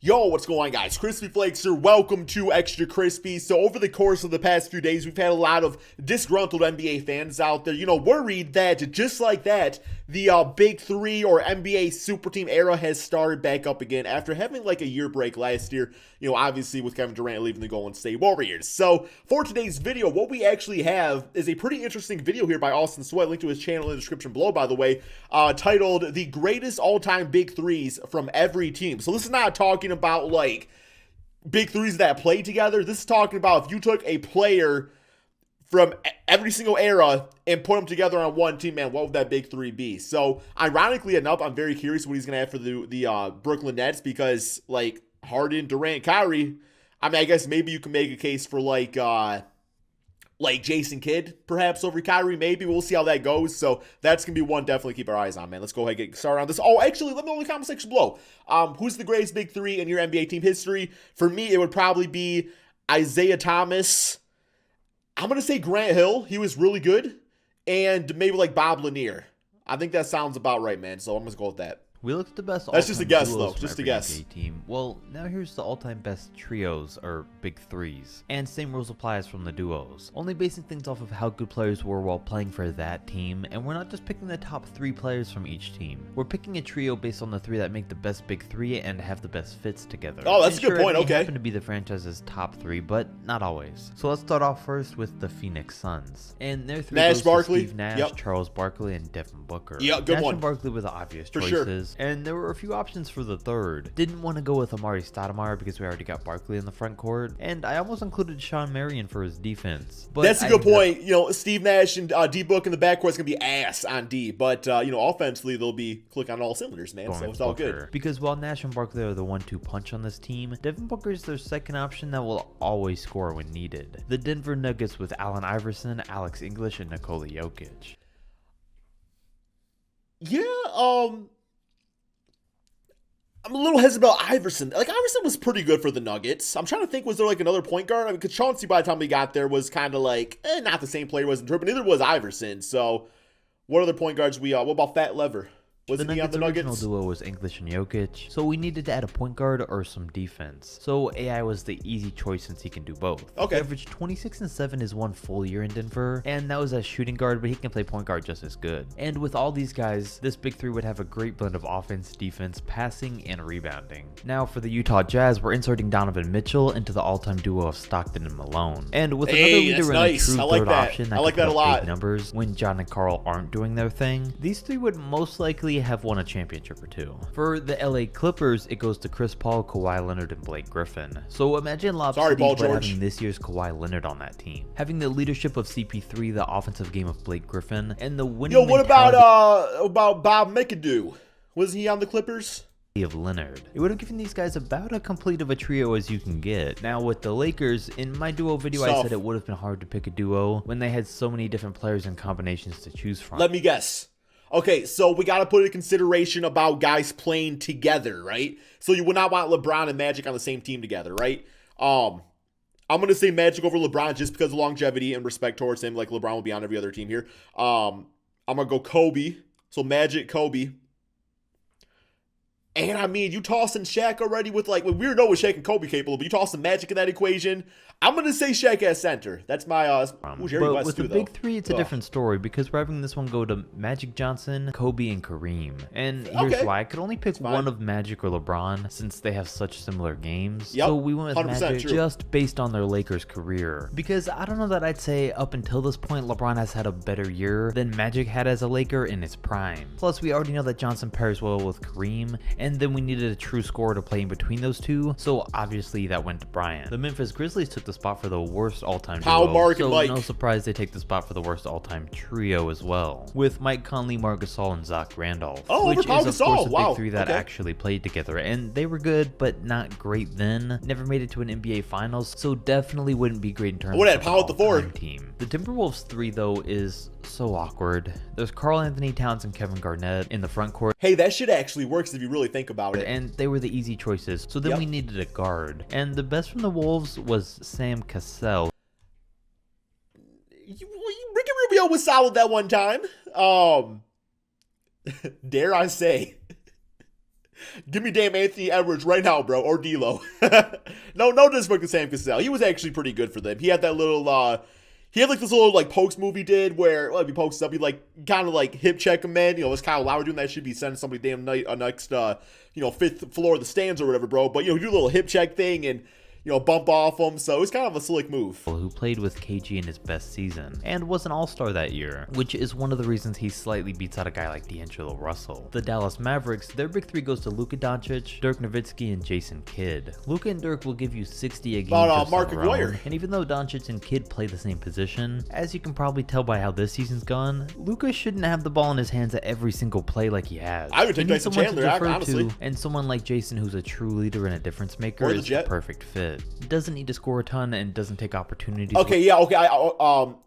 Yo, what's going on, guys? Crispy Flakes here. Welcome to Extra Crispy. So over the course of the past few days, we've had a lot of disgruntled NBA fans out there, worried that just like that, the Big Three or NBA Super Team era has started back up again after having like a year break last year, obviously with Kevin Durant leaving the Golden State Warriors. So for today's video, what we actually have is a pretty interesting video here by Austin Sweat, linked to his channel in the description below, by the way, titled The Greatest All-Time Big Threes from Every Team. So this is not talking about like big threes that play together. This is talking about if you took a player from every single era and put them together on one team, man, what would that big three be? So ironically enough, I'm very curious what he's gonna have for the Brooklyn Nets, because like Harden, Durant, Kyrie, I mean, I guess maybe you can make a case for like Jason Kidd, perhaps, over Kyrie, maybe. We'll see how that goes. So that's going to be one definitely keep our eyes on, man. Let's go ahead and get started on this. Oh, actually, let me know in the comment section below. Who's the greatest big three in your NBA team history? For me, it would probably be Isaiah Thomas. I'm going to say Grant Hill. He was really good. And maybe like Bob Lanier. I think that sounds about right, man. So I'm going to go with that. We looked at the best. That's just a guess, though. Just a guess. Team. Well, now here's the all-time best trios or big threes, and same rules apply as from the duos. Only basing things off of how good players were while playing for that team, and we're not just picking the top 3 players from each team. We're picking a trio based on the 3 that make the best big 3 and have the best fits together. Oh, that's a good point. Okay. Happen to be the franchise's top 3, but not always. So let's start off first with the Phoenix Suns, and their 3 Nash, Barkley, Steve Nash, Charles Barkley, and Devin Booker. Yeah, good Nash one. And Barkley were the obvious for choices. Sure. And there were a few options for the third. Didn't want to go with Amari Stoudemire because we already got Barkley in the front court, and I almost included Sean Marion for his defense. But that's a good point. Steve Nash and D Book in the backcourt is gonna be ass on D, but offensively they'll be clicking on all cylinders, man. So it's all good. Because while Nash and Barkley are the 1-2 punch on this team, Devin Booker is their second option that will always score when needed. The Denver Nuggets with Allen Iverson, Alex English, and Nikola Jokic. Yeah, I'm a little hesitant about Iverson. Like, Iverson was pretty good for the Nuggets. I'm trying to think, was there like another point guard? I mean, because Chauncey, by the time we got there, was kind of like, not the same player was in turn, but neither was Iverson. So, what other point guards what about Fat Lever? Wasn't he on the Nuggets? The original duo was English and Jokic, so we needed to add a point guard or some defense. So AI was the easy choice since he can do both. Okay. He averaged 26 and 7 his 1 full year in Denver, and that was as shooting guard, but he can play point guard just as good. And with all these guys, this big 3 would have a great blend of offense, defense, passing, and rebounding. Now for the Utah Jazz, we're inserting Donovan Mitchell into the all-time duo of Stockton and Malone. And with another leader and a true third option that can put up big numbers when John and Carl aren't doing their thing, these 3 would most likely have won a championship or 2. For the LA Clippers, it goes to Chris Paul, Kawhi Leonard, and Blake Griffin. So imagine Lob City, but having this year's Kawhi Leonard on that team. Having the leadership of CP3, the offensive game of Blake Griffin, and the winning what about Bob McAdoo? Was he on the Clippers? Of Leonard. It would have given these guys about as complete of a trio as you can get. Now with the Lakers, in my duo video I said it would have been hard to pick a duo when they had so many different players and combinations to choose from. Let me guess. Okay, so we got to put in consideration about guys playing together, right? So you would not want LeBron and Magic on the same team together, right? I'm going to say Magic over LeBron just because of longevity and respect towards him. Like, LeBron will be on every other team here. I'm going to go Kobe. So Magic, Kobe. And I mean, you tossing Shaq already with like, we already know what Shaq and Kobe capable, but you toss some Magic in that equation. I'm going to say Shaq at center. That's my, Jerry West with too, the though. big 3, it's a different story because we're having this one go to Magic Johnson, Kobe, and Kareem. And here's why. I could only pick one of Magic or LeBron since they have such similar games. Yep. So we went with Magic just based on their Lakers career. Because I don't know that I'd say up until this point, LeBron has had a better year than Magic had as a Laker in his prime. Plus, we already know that Johnson pairs well with Kareem, and then we needed a true scorer to play in between those two, so obviously that went to Bryant. The Memphis Grizzlies took the spot for the worst all-time duo, Mark so and Mike. No surprise they take the spot for the worst all-time trio as well, with Mike Conley, Marc Gasol, and Zach Randolph. Oh, which is of course a wow. big 3 that actually played together, and they were good, but not great then. Never made it to an NBA Finals, so definitely wouldn't be great in terms of the all-time team. The Timberwolves 3 though is so awkward. There's Karl Anthony Towns and Kevin Garnett in the front court. Hey, that shit actually works if you really think about it. And they were the easy choices. So then we needed a guard. And the best from the Wolves was Sam Cassell. Ricky Rubio was solid that one time. Dare I say, Give me damn Anthony Edwards right now, bro, or D'Lo. No disrespect to Sam Cassell. He was actually pretty good for them. He had that little, he had like this little like pokes move he did where if he pokes up, he like kind of like hip check him in. You know, it's Kyle Lowry doing that. Should be sending somebody damn night next, fifth floor of the stands or whatever, bro. But you know, do a little hip check thing and bump off him. So it's kind of a slick move. Who played with KG in his best season and was an all-star that year, which is one of the reasons he slightly beats out a guy like D'Angelo Russell. The Dallas Mavericks, their big three goes to Luka Doncic, Dirk Nowitzki, and Jason Kidd. Luka and Dirk will give you 60 a game just Mark on their own, Aguirre. and even though Doncic and Kidd play the same position, as you can probably tell by how this season's gone, Luka shouldn't have the ball in his hands at every single play like he has. I would take Tyson Chandler, honestly. And someone like Jason who's a true leader and a difference maker is the perfect fit. He doesn't need to score a ton and doesn't take opportunities. Okay,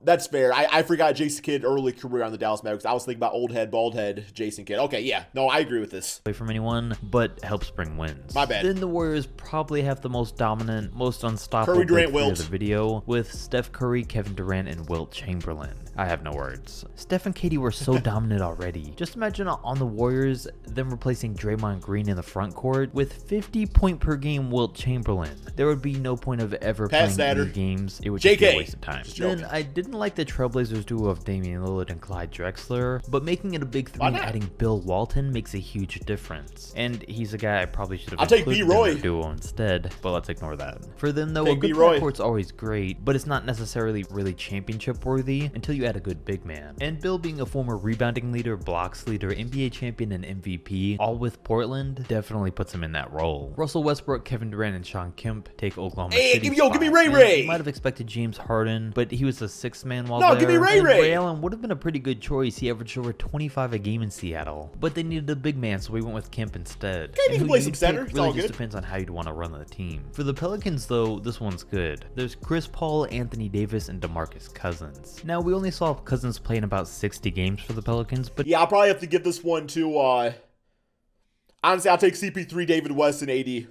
that's fair. I forgot Jason Kidd early career on the Dallas Mavericks. I was thinking about old head, bald head Jason Kidd. Okay, yeah, no, I agree with this. Away from anyone, but helps bring wins. My bad. Then the Warriors probably have the most dominant, most unstoppable Curry, Durant, big three Wilt. of the video with Steph Curry, Kevin Durant, and Wilt Chamberlain. I have no words. Steph and KD were so dominant already. Just imagine on the Warriors them replacing Draymond Green in the front court with 50 point per game Wilt Chamberlain. There would be no point of ever playing any games. It would just be a waste of time. Then I didn't like the Trailblazers duo of Damian Lillard and Clyde Drexler, but making it a big three and adding Bill Walton makes a huge difference. And he's a guy I probably should have included in their duo instead, but let's ignore that. For them though, a good backcourt's always great, but it's not necessarily really championship worthy until you add a good big man. And Bill being a former rebounding leader, blocks leader, NBA champion, and MVP, all with Portland, definitely puts him in that role. Russell Westbrook, Kevin Durant, and Sean Kemp take Oklahoma City. Give me Ray. You might have expected James Harden, but he was the sixth man while there. No, give me Ray. Ray Allen would have been a pretty good choice. He averaged over 25 a game in Seattle, but they needed a big man, so we went with Kemp instead. He can play some center. It's all really just good. Depends on how you'd want to run the team. For the Pelicans, though, this one's good. There's Chris Paul, Anthony Davis, and DeMarcus Cousins. Now, we only saw Cousins play in about 60 games for the Pelicans, but yeah, I'll probably have to give this one to, honestly, I'll take CP3, David West, and AD.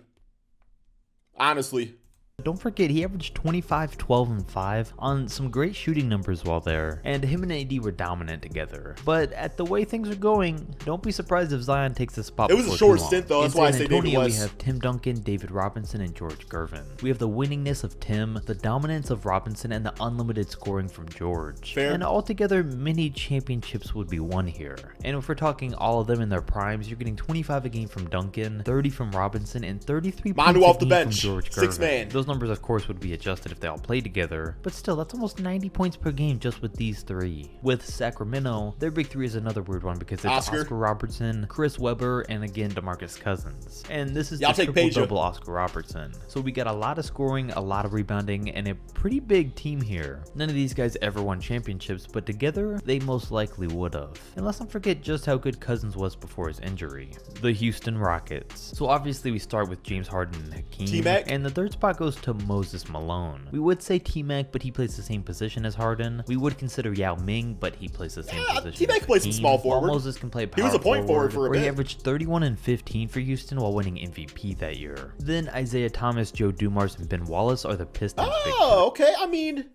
Honestly. Don't forget, he averaged 25, 12, and 5 on some great shooting numbers while there, and him and AD were dominant together. But at the way things are going, don't be surprised if Zion takes the spot. It was a short stint, though. That's why I say David West. We have Tim Duncan, David Robinson, and George Gervin. We have the winningness of Tim, the dominance of Robinson, and the unlimited scoring from George. Fair. And altogether, many championships would be won here. And if we're talking all of them in their primes, you're getting 25 a game from Duncan, 30 from Robinson, and 33 Manu points off a the game bench. from George Gervin. 6 man. Those numbers, of course, would be adjusted if they all played together, but still, that's almost 90 points per game just with these three. With Sacramento, their big three is another weird one because it's Oscar Robertson, Chris Webber, and again, DeMarcus Cousins. And this is the triple-double Oscar Robertson. So we got a lot of scoring, a lot of rebounding, and a pretty big team here. None of these guys ever won championships, but together, they most likely would have. And let's not forget just how good Cousins was before his injury. The Houston Rockets. So obviously, we start with James Harden and Hakeem. T-Mac? And the third spot goes to Moses Malone. We would say T-Mac, but he plays the same position as Harden. We would consider Yao Ming, but he plays the same position. T-Mac plays some small forward. Moses can play power He was a point forward for a bit. He averaged 31 and 15 for Houston while winning MVP that year. Then Isaiah Thomas, Joe Dumars, and Ben Wallace are the Pistons. Oh, okay. I mean,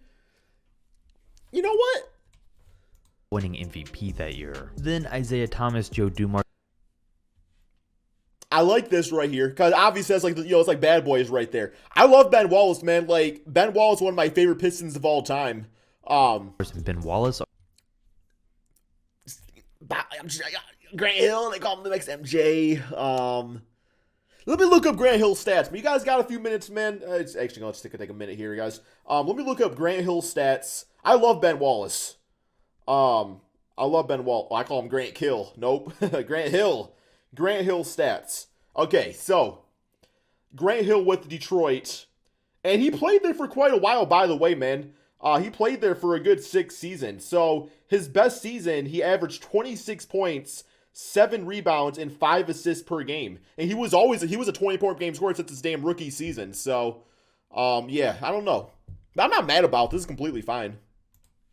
you know what? Winning MVP that year. Then Isaiah Thomas, Joe Dumars. I like this right here because obviously that's like it's like Bad Boys right there. I love Ben Wallace, man. Like Ben Wallace, one of my favorite Pistons of all time. Ben Wallace. Grant Hill, they call him the next MJ. Let me look up Grant Hill's stats. But you guys got a few minutes, man. It's actually gonna take a minute here, guys. Let me look up Grant Hill's stats. I love Ben Wallace. I love Ben Wallace. I call him Grant Kill. Nope, Grant Hill. Grant Hill stats. Okay, so Grant Hill with Detroit, and he played there for quite a while, by the way, man. He played there for a good 6 seasons. So his best season, he averaged 26 points, 7 rebounds, and 5 assists per game. And he was a 20-point per game scorer since his damn rookie season. So, yeah, I don't know. I'm not mad about this. It's completely fine.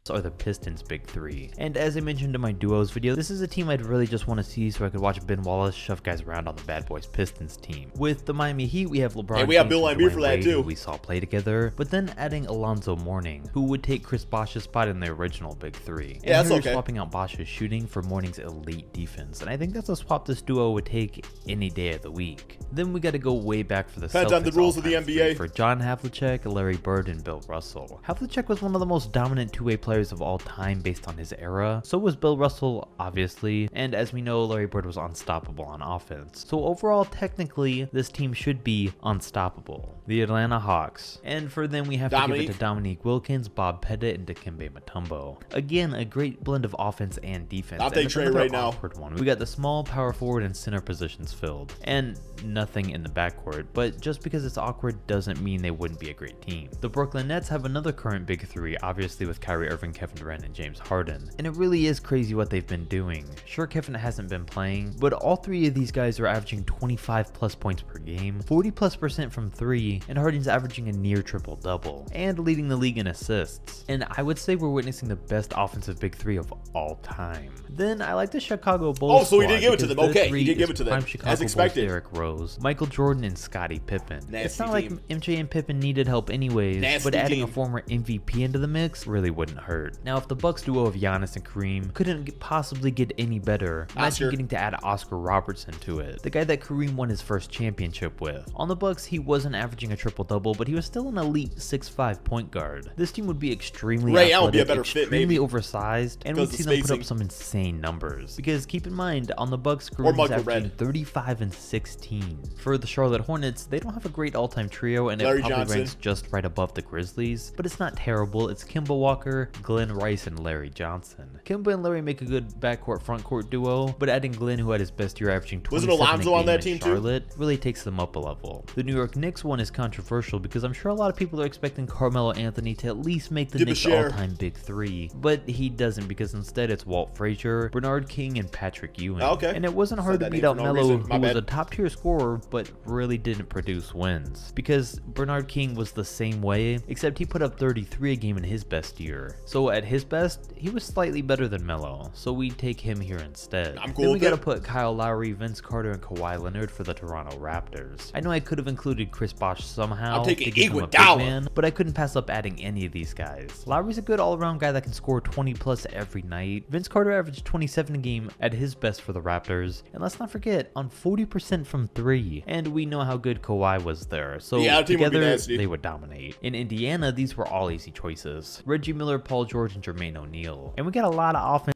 are the Pistons' big three. And as I mentioned in my duos video, this is a team I'd really just want to see so I could watch Ben Wallace shove guys around on the Bad Boys Pistons team. With the Miami Heat, we have LeBron. Hey, we have James Bill and Laimbeer Dwayne for that Wade, too. who we saw play together, but then adding Alonzo Mourning, who would take Chris Bosh's spot in the original big three. Yeah, and that's here okay. you're swapping out Bosh's shooting for Mourning's elite defense, and I think that's a swap this duo would take any day of the week. Then we got to go way back for the Depends Celtics on the rules of the all-time NBA. three for John Havlicek, Larry Bird, and Bill Russell. Havlicek was one of the most dominant two-way players of all time based on his era. So was Bill Russell, obviously, and as we know, Larry Bird was unstoppable on offense. So overall, technically, this team should be unstoppable. The Atlanta Hawks. And for them, we have to give it to Dominique Wilkins, Bob Pettit, and Dikembe Mutombo. Again, a great blend of offense and defense. I'll take Trey right now. One. We got the small power forward and center positions filled, and nothing in the backcourt, but just because it's awkward doesn't mean they wouldn't be a great team. The Brooklyn Nets have another current big three, obviously with Kyrie Irving, Kevin Durant, and James Harden, and it really is crazy what they've been doing. Sure, Kevin hasn't been playing, but all three of these guys are averaging 25 plus points per game, 40+% from three, and Harden's averaging a near triple-double, and leading the league in assists. And I would say we're witnessing the best offensive big three of all time. Then I like the Chicago Bulls. Oh, so he did give it to them. Okay, he did give it to them. As expected. Derrick Rose, Michael Jordan, and Scottie Pippen. Nasty it's not team. like MJ and Pippen needed help anyways, Nasty but adding team. a former MVP into the mix really wouldn't hurt. Now, if the Bucks duo of Giannis and Kareem couldn't possibly get any better, imagine getting to add Oscar Robertson to it, the guy that Kareem won his first championship with. On the Bucks, he wasn't averaging a triple-double, but he was still an elite 6'5" point guard. This team would be extremely Ray Allen would athletic, be a better fit, extremely maybe. oversized, and we'd Because see of them put spacing. up some insane numbers. Because keep in mind, on the Bucks, Or Kareem was Michael averaging Red. 35 and 16. For the Charlotte Hornets, they don't have a great all-time trio, and Larry it probably Johnson. ranks just right above the Grizzlies, but it's not terrible. It's Kemba Walker, Glenn Rice, and Larry Johnson. Kemba and Larry make a good backcourt frontcourt duo, but adding Glenn, who had his best year averaging 27 Wasn't Alonzo a on game that in team too? Charlotte, really takes them up a level. The New York Knicks one is controversial because I'm sure a lot of people are expecting Carmelo Anthony to at least make the Give a Knicks share. all-time big three, but he doesn't because instead it's Walt Frazier, Bernard King, and Patrick Ewing. Okay. And it wasn't hard Said to that beat name out for no Melo, reason. My who was bad. a top-tier scorer, but really didn't produce wins. Because Bernard King was the same way, except he put up 33 a game in his best year. So at his best, he was slightly better than Melo, so we take him here instead. I'm cool Then we with gotta it. put Kyle Lowry, Vince Carter, and Kawhi Leonard for the Toronto Raptors. I know I could have included Chris Bosh somehow I'm taking to give him a big Iguodala. man, but I couldn't pass up adding any of these guys. Lowry's a good all-around guy that can score 20 plus every night. Vince Carter averaged 27 a game at his best for the Raptors, and let's not forget, on 40% from three. And we know how good Kawhi was there, so Yeah, our team would be together nasty. they would dominate. In Indiana, these were all easy choices. Reggie Miller, Paul George, and Jermaine O'Neal. And we got a lot of offense.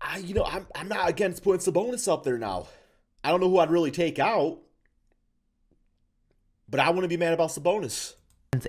I'm not against putting Sabonis up there now. I don't know who I'd really take out, but I wouldn't be mad about Sabonis.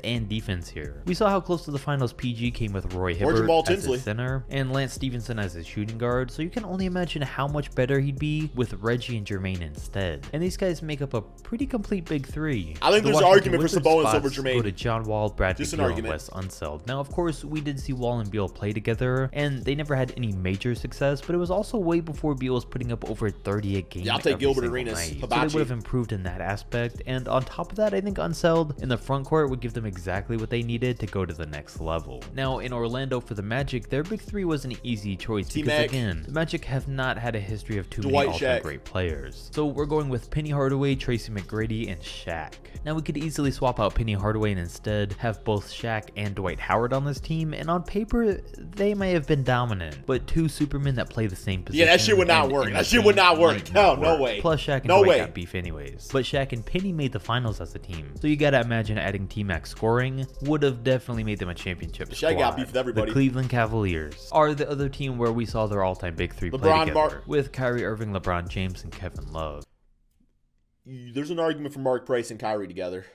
And defense here. We saw how close to the finals PG came with Roy Or Jamal Hibbert as Tinsley. his center and Lance Stevenson as his shooting guard, so you can only imagine how much better he'd be with Reggie and Jermaine instead. And these guys make up a pretty complete big three. I think The there's an Washington argument for Wizards Sabonis spots over Jermaine. Go to John Wall, Bradley Just an Beal, and argument. Wes Unseld. Now, of course, we did see Wall and Beal play together, and they never had any major success, but it was also way before Beal was putting up over 30 a game. Yeah, I'll take every Gilbert single Arenas. night. So Hibachi. they would have improved in that aspect, and on top of that, I think Unseld in the front court would give them exactly what they needed to go to the next level. Now, in Orlando for the Magic, their big three was an easy choice because, T-Mac. again, the Magic have not had a history of too many Dwight, all-time Shaq. great players. So we're going with Penny Hardaway, Tracy McGrady, and Shaq. Now, we could easily swap out Penny Hardaway and instead have both Shaq and Dwight Howard on this team, and on paper, they may have been dominant, but two Supermen that play the same position. Yeah, that shit would not and work. in That the shit would game not work. might Hell, not no work. way. Plus, Shaq and No Dwight way. got beef anyways. But Shaq and Penny made the finals as a team, so you gotta imagine adding T-Mac scoring would have definitely made them a championship Shaq squad. got beef with everybody. The Cleveland Cavaliers are the other team where we saw their all-time big three play LeBron, together, Mark- with Kyrie Irving, LeBron James, and Kevin Love. There's an argument for Mark Price and Kyrie together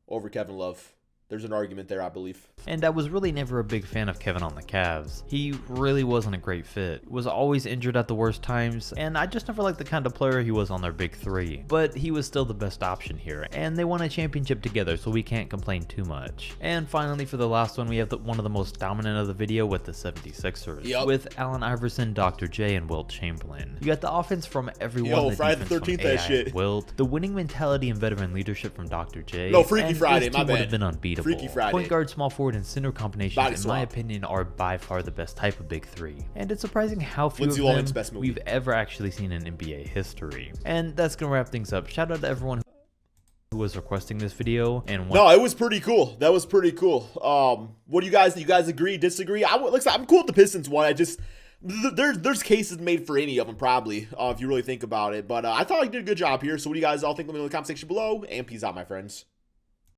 over Kevin Love. There's an argument there, I believe. And I was really never a big fan of Kevin on the Cavs. He really wasn't a great fit. Was always injured at the worst times, and I just never liked the kind of player he was on their big three. But he was still the best option here, and they won a championship together, so we can't complain too much. And finally, for the last one, we have one of the most dominant of the video with the 76ers. Yep. With Allen Iverson, Dr. J, and Wilt Chamberlain. You got the offense from everyone. Yo, the Friday the defense 13th, from that AI shit. and Wilt, the winning mentality and veteran leadership from Dr. J. No, Freaky and Friday, this my team would bad. have been unbeatable. unpredictable. Freaky Friday. Point guard, small forward, and center Body combinations, in my swap. opinion, are by far the best type of big three. And it's surprising how few Lindsay of Lohan's them best movie. we've ever actually seen in NBA history. And that's gonna wrap things up. Shout out to everyone who was requesting this video. And no, it was pretty cool. That was pretty cool. What do you guys agree, disagree? I'm cool with the Pistons one. I just there's cases made for any of them probably, if you really think about it. But I thought he did a good job here. So what do you guys all think? Let me know in the comment section below. And peace out, my friends.